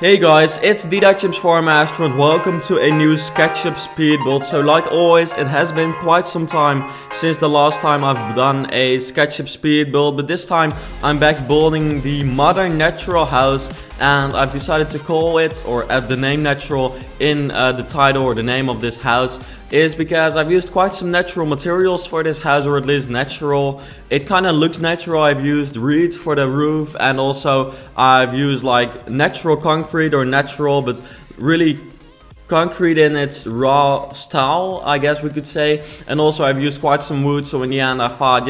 Hey guys, it's DEAF KEV and welcome to a new Sketchup speed build. So like always, it has been quite some time since the last time I've done a Sketchup speed build, but this time I'm back building the modern natural house, and I've decided to call it, or add the name natural in the title or the name of this house, is because I've used quite some natural materials for this house, or at least natural. It kind of looks natural. I've used reeds for the roof, and also I've used like natural concrete, or natural but really concrete in its raw style, I guess we could say. And also I've used quite some wood, so in the end I thought,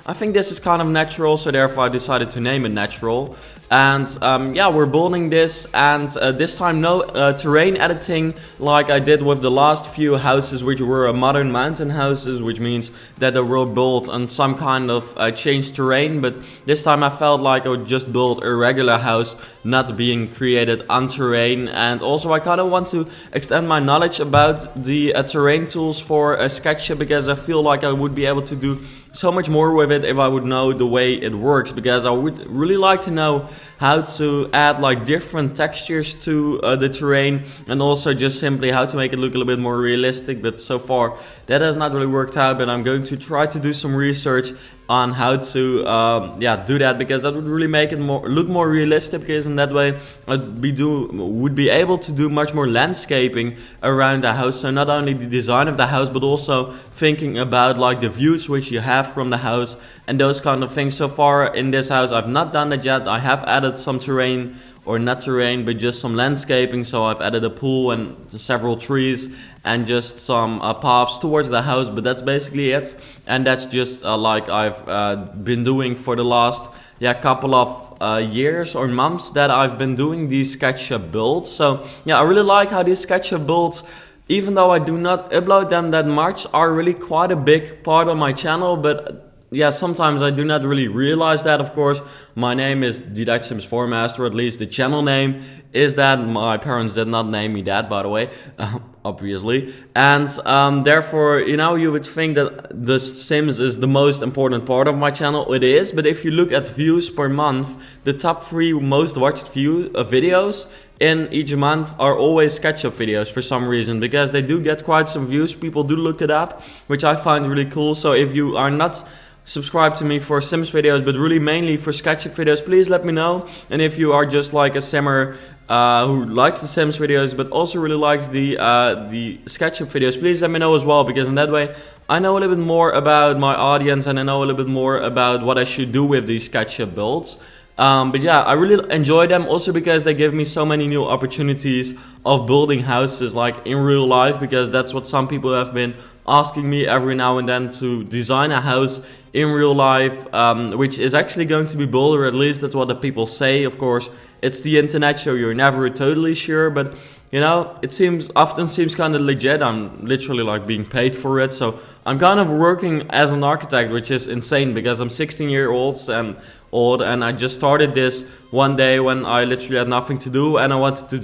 I think this is kind of natural, so therefore I decided to name it natural. And yeah, we're building this, and this time no terrain editing like I did with the last few houses, which were modern mountain houses, which means that they were built on some kind of changed terrain. But this time I felt like I would just build a regular house, not being created on terrain. And also I kind of want to extend my knowledge about the terrain tools for Sketchup, because I feel like I would be able to do so much more with it if I would know the way it works, because I would really like to know how to add like different textures to the terrain, and also just simply how to make it look a little bit more realistic. But so far that has not really worked out, but I'm going to try to do some research on how to do that, because that would really make it look more realistic, because in that way would be able to do much more landscaping around the house. So not only the design of the house, but also thinking about like the views which you have from the house and those kind of things. So far in this house I've not done that yet. I have added some terrain, or not terrain but just some landscaping. So I've added a pool and several trees and just some paths towards the house, but that's basically it. And that's just like I've been doing for the last couple of years or months that I've been doing these Sketchup builds. So yeah, I really like how these Sketchup builds, even though I do not upload them that much, are really quite a big part of my channel. But yeah, sometimes I do not really realize that. Of course, my name is DEAF KEV, or at least the channel name is that. My parents did not name me that, by the way, obviously. And therefore, you would think that The Sims is the most important part of my channel. It is, but if you look at views per month, the top 3 most watched videos in each month are always Sketchup videos for some reason, because they do get quite some views. People do look it up, which I find really cool. So if you are not subscribe to me for Sims videos, but really mainly for Sketchup videos, please let me know. And if you are just like a Simmer who likes the Sims videos but also really likes the Sketchup videos, please let me know as well, because in that way I know a little bit more about my audience, and I know a little bit more about what I should do with these Sketchup builds. But yeah, I really enjoy them also because they give me so many new opportunities of building houses like in real life, because that's what some people have been asking me every now and then, to design a house in real life, which is actually going to be built, or at least that's what the people say. Of course, it's the internet, so you're never totally sure, but it often seems kind of legit. I'm literally like being paid for it, so I'm kind of working as an architect, which is insane because I'm 16 years old and I just started this one day when I literally had nothing to do, and I wanted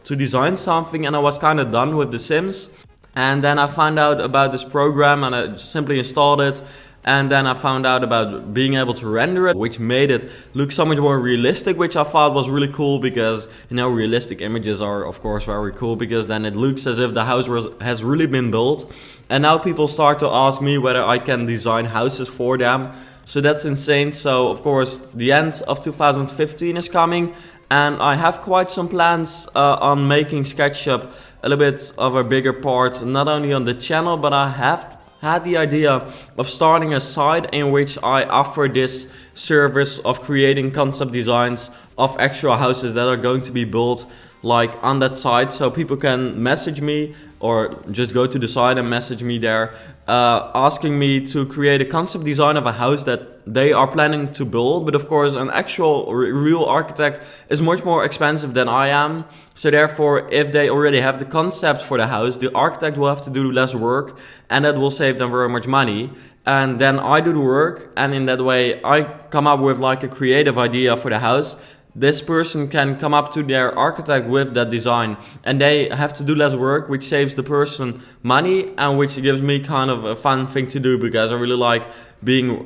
to design something, and I was kind of done with The Sims. And then I found out about this program, and I just simply installed it. And then I found out about being able to render it, which made it look so much more realistic, which I thought was really cool, because realistic images are of course very cool, because then it looks as if the house has really been built. And now people start to ask me whether I can design houses for them. So that's insane. So of course the end of 2015 is coming, and I have quite some plans on making Sketchup a little bit of a bigger part, not only on the channel, but I have had the idea of starting a site in which I offer this service of creating concept designs of actual houses that are going to be built like on that site. So people can message me, or just go to the site and message me there, asking me to create a concept design of a house that they are planning to build. But of course an actual real architect is much more expensive than I am, so therefore if they already have the concept for the house, the architect will have to do less work, and that will save them very much money. And then I do the work, and in that way I come up with like a creative idea for the house. this person can come up to their architect with that design, and they have to do less work, which saves the person money, and which gives me kind of a fun thing to do, because I really like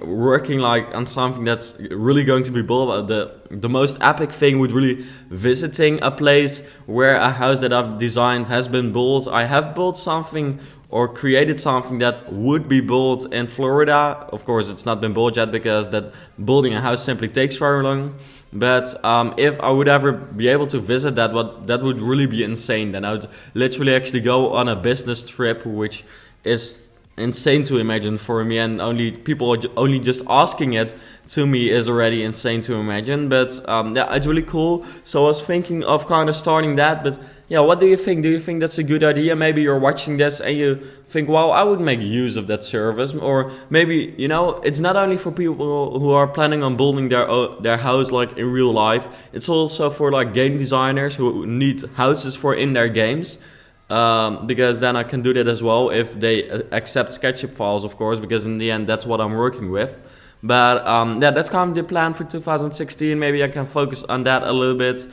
working like on something that's really going to be built. The most epic thing would really visiting a place where a house that I've designed has been built. I have built something or created something that would be built in Florida. Of course, it's not been built yet because that building a house simply takes very long. But if I would ever be able to visit that would really be insane. Then I would literally actually go on a business trip, which is insane to imagine for me, and only just asking it to me is already insane to imagine. But yeah, it's really cool. So I was thinking of kind of starting that. But yeah, what do you think? Do you think that's a good idea? Maybe you're watching this and you think, wow, I would make use of that service. Or maybe, you know, it's not only for people who are planning on building their house like in real life. It's also for like game designers who need houses for in their games. Because then I can do that as well if they accept Sketchup files, of course, because in the end that's what I'm working with. But yeah, that's kind of the plan for 2016. Maybe I can focus on that a little bit.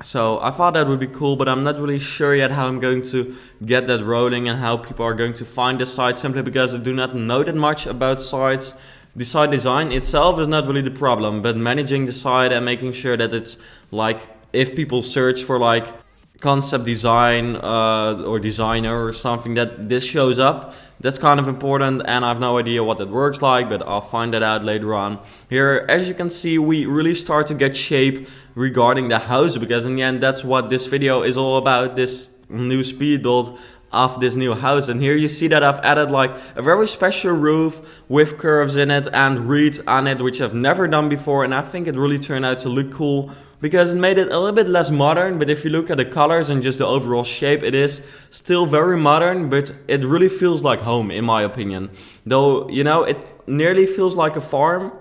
So I thought that would be cool, but I'm not really sure yet how I'm going to get that rolling and how people are going to find the site, simply because I do not know that much about sites. The site design itself is not really the problem, but managing the site and making sure that it's like, if people search for like concept design or designer or something, that this shows up. That's kind of important, and I have no idea what that works like, but I'll find that out later on. Here, as you can see, we really start to get shape regarding the house, because in the end that's what this video is all about, this new speed build of this new house. And here you see that I've added like a very special roof with curves in it and reeds on it, which I've never done before, and I think it really turned out to look cool because it made it a little bit less modern. But if you look at the colors and just the overall shape, it is still very modern, but it really feels like home in my opinion. Though, you know, it nearly feels like a farm,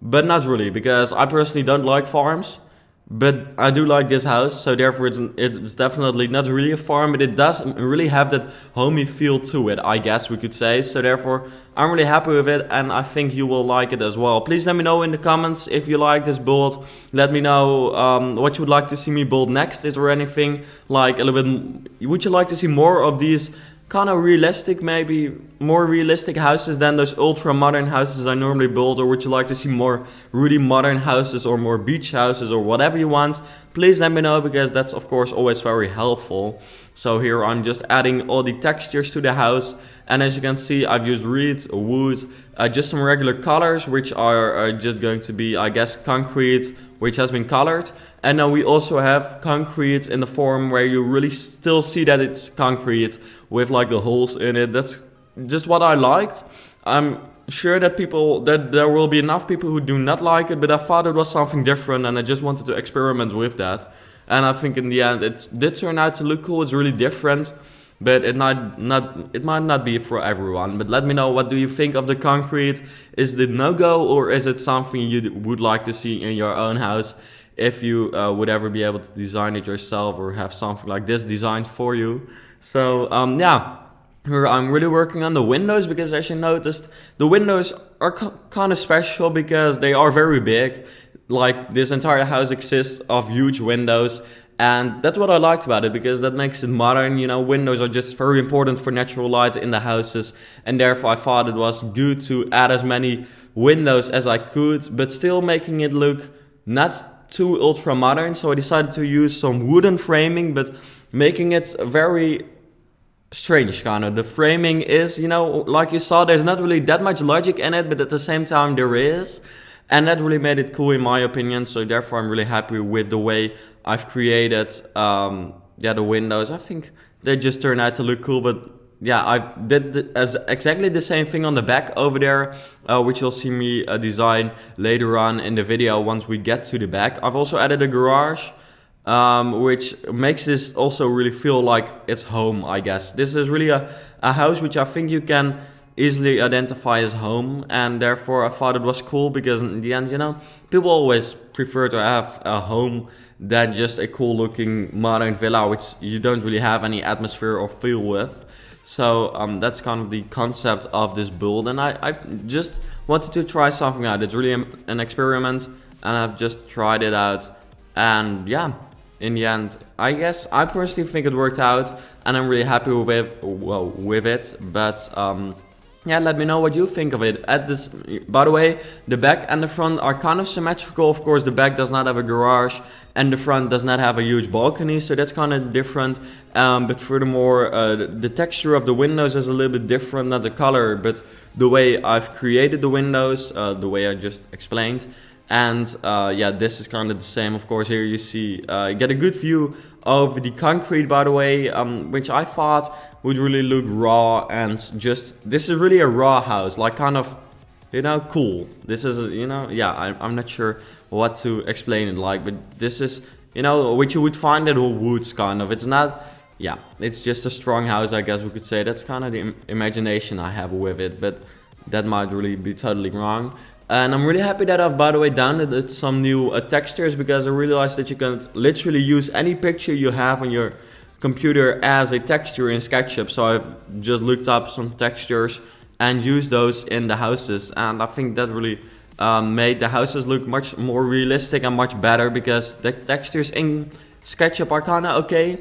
but not really, because I personally don't like farms. But I do like this house, so therefore it's definitely not really a farm, but it does really have that homey feel to it, I guess we could say. So therefore I'm really happy with it, and I think you will like it as well. Please let me know in the comments if you like this build. Let me know what you would like to see me build next. Is there anything like a little bit, would you like to see more of these kind of realistic, maybe more realistic houses than those ultra modern houses I normally build? Or would you like to see more really modern houses or more beach houses or whatever you want? Please let me know, because that's of course always very helpful. So here I'm just adding all the textures to the house, and as you can see I've used reed, wood, just some regular colors, which are just going to be, I guess, concrete, which has been colored. And now we also have concrete in the form where you really still see that it's concrete with like the holes in it. That's just what I liked. I'm sure that there will be enough people who do not like it, but I thought it was something different and I just wanted to experiment with that. And I think in the end it did turn out to look cool. It's really different, but it might not be for everyone. But let me know, what do you think of the concrete? Is it no-go, or is it something you would like to see in your own house if you would ever be able to design it yourself or have something like this designed for you? So yeah, here I'm really working on the windows, because as you noticed, the windows are kind of special because they are very big. Like, this entire house exists of huge windows. And that's what I liked about it, because that makes it modern. You know, windows are just very important for natural light in the houses, and therefore I thought it was good to add as many windows as I could, but still making it look not too ultra modern. So I decided to use some wooden framing, but making it very strange kind of. The framing is, you know, like you saw, there's not really that much logic in it, but at the same time there is. And that really made it cool in my opinion, so therefore I'm really happy with the way I've created the windows. I think they just turned out to look cool, but yeah, I did exactly the same thing on the back over there, which you'll see me design later on in the video once we get to the back. I've also added a garage, which makes this also really feel like it's home, I guess. This is really a house which I think you can easily identify as home, and therefore I thought it was cool, because in the end, you know, people always prefer to have a home than just a cool looking modern villa which you don't really have any atmosphere or feel with. So that's kind of the concept of this build, and I just wanted to try something out. It's really an experiment. and I've just tried it out, and yeah, in the end, I guess I personally think it worked out, and I'm really happy with it. But yeah, let me know what you think of it. By the way, the back and the front are kind of symmetrical. Of course, the back does not have a garage, and the front does not have a huge balcony, so that's kind of different. But furthermore, the texture of the windows is a little bit different, not the color, but the way I've created the windows, the way I just explained. And yeah, this is kind of the same. Of course, here you see, get a good view of the concrete, by the way, which I thought would really look raw, and just, this is really a raw house, like kind of, you know, cool. This is, you know, yeah, I'm not sure what to explain it like, but this is, you know, which you would find at Whole Woods, kind of. It's not, yeah, it's just a strong house, I guess we could say. That's kind of the imagination I have with it, but that might really be totally wrong. And I'm really happy that I've, by the way, downloaded some new textures, because I realized that you can literally use any picture you have on your computer as a texture in SketchUp. So I've just looked up some textures and used those in the houses, and I think that really made the houses look much more realistic and much better, because the textures in SketchUp are kind of okay,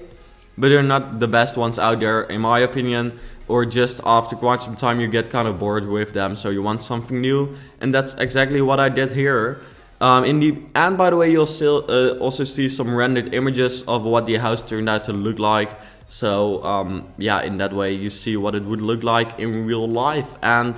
but they're not the best ones out there, in my opinion. Or just after quite some time you get kind of bored with them, so you want something new, and that's exactly what I did here. And by the way, you'll still also see some rendered images of what the house turned out to look like. So yeah, in that way you see what it would look like in real life. And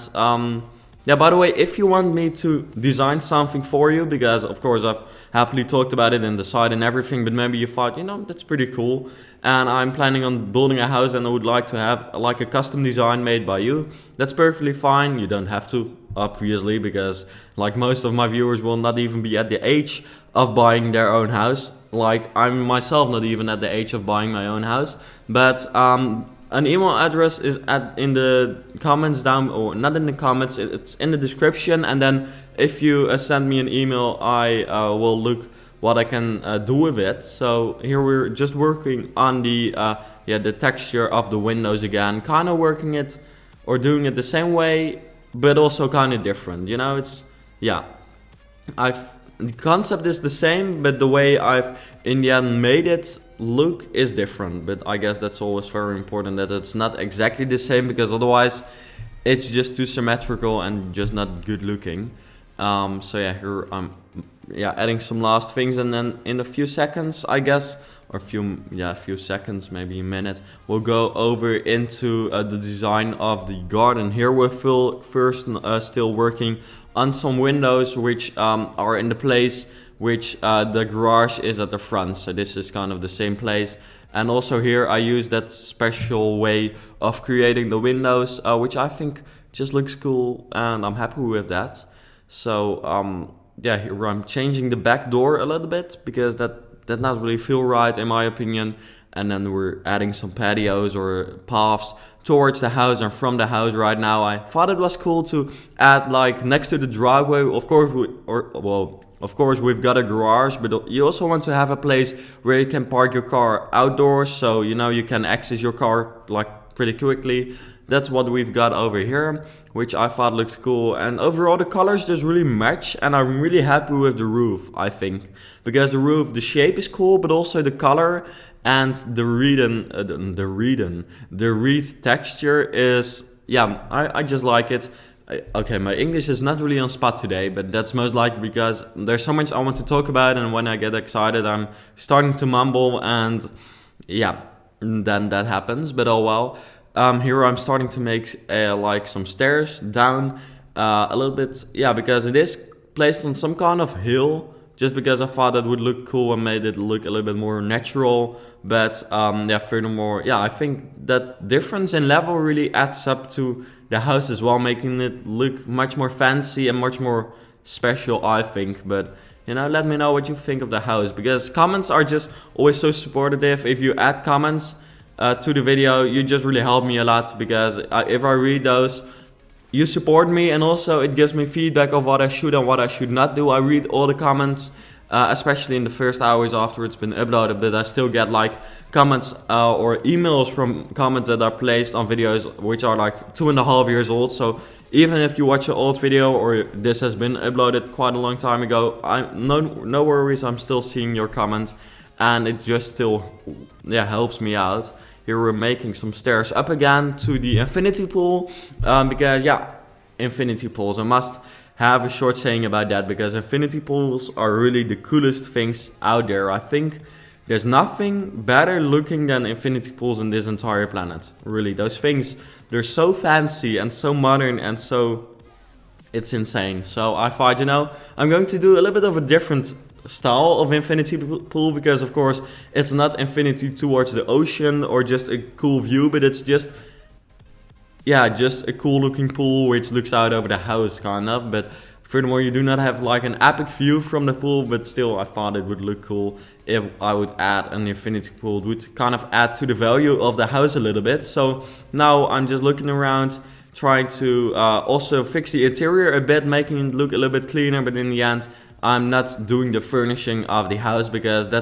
yeah, by the way, if you want me to design something for you, because of course I've happily talked about it in the site and everything, but maybe you thought, you know, that's pretty cool, and I'm planning on building a house and I would like to have like a custom design made by you, that's perfectly fine. You don't have to, obviously, because like most of my viewers will not even be at the age of buying their own house. Like I'm myself not even at the age of buying my own house. But an email address is in the comments down, or not in the comments, it's in the description. And then if you send me an email, I will look what I can do with it. So here we're just working on the yeah, the texture of the windows again, kind of working it or doing it the same way, but also kind of different. You know, it's, yeah, the concept is the same, but the way I've in the end made it look is different. But I guess that's always very important, that it's not exactly the same, because otherwise it's just too symmetrical and just not good looking. So yeah, here I'm adding some last things, and then in a few seconds, I guess, or a few seconds, maybe a minute, we'll go over into the design of the garden. Here we're still working on some windows which are in the place which the garage is at the front. So this is kind of the same place. And also here I use that special way of creating the windows, which I think just looks cool, and I'm happy with that. So yeah, here I'm changing the back door a little bit, because that did not really feel right in my opinion. And then we're adding some patios or paths towards the house and from the house right now. I thought it was cool to add, like, next to the driveway, of course we've got a garage, but you also want to have a place where you can park your car outdoors, so you know you can access your car like pretty quickly. That's what we've got over here, which I thought looked cool. And overall the colors just really match, and I'm really happy with the roof, I think, because the roof, the shape is cool, but also the color and the reed texture is, yeah, I just like it. Okay, my English is not really on spot today, but that's most likely because there's so much I want to talk about, and when I get excited I'm starting to mumble, and yeah, then that happens, but oh well. Here I'm starting to make like some stairs down a little bit, yeah, because it is placed on some kind of hill, just because I thought that would look cool and made it look a little bit more natural. But yeah, furthermore, yeah, I think that difference in level really adds up to the house as well, making it look much more fancy and much more special, I think. But you know, let me know what you think of the house, because comments are just always so supportive. If you add comments to the video, you just really help me a lot, because if I read those, you support me, and also it gives me feedback of what I should and what I should not do. I read all the comments, especially in the first hours after it's been uploaded, but I still get like comments or emails from comments that are placed on videos which are like 2.5 years old. So Even if you watch an old video or this has been uploaded quite a long time ago, no worries, I'm still seeing your comments, and it just still helps me out. Here we're making some stairs up again to the infinity pool, because infinity pools, I must have a short saying about that, because infinity pools are really the coolest things out there. I think there's nothing better looking than infinity pools in this entire planet. Really, those things, they're so fancy and so modern and so, it's insane. So I thought, I'm going to do a little bit of a different style of infinity pool, because of course it's not infinity towards the ocean or just a cool view, but it's just a cool looking pool which looks out over the house kind of. But furthermore, you do not have like an epic view from the pool, but still I thought it would look cool if I would add an infinity pool. It would kind of add to the value of the house a little bit. So now I'm just looking around, trying to also fix the interior a bit, making it look a little bit cleaner, but in the end I'm not doing the furnishing of the house, because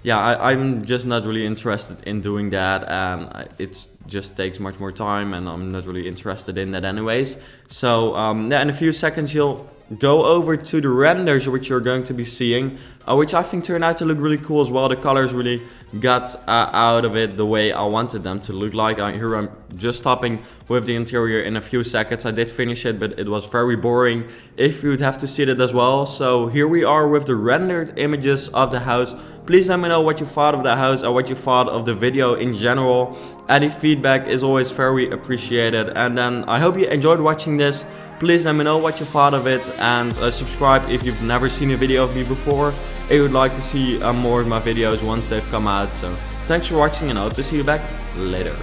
I'm just not really interested in doing that, and it just takes much more time, and I'm not really interested in that anyways. So in a few seconds you'll go over to the renders which you're going to be seeing, which I think turned out to look really cool as well. The colors really got out of it the way I wanted them to look like. Here I'm just stopping with the interior in a few seconds. I did finish it, but it was very boring if you'd have to see it as well. So here we are with the rendered images of the house. Please let me know what you thought of the house and what you thought of the video in general. Any feedback is always very appreciated. And then I hope you enjoyed watching this. Please let me know what you thought of it, and subscribe if you've never seen a video of me before, if you would like to see more of my videos once they've come out. So thanks for watching, and I hope to see you back later.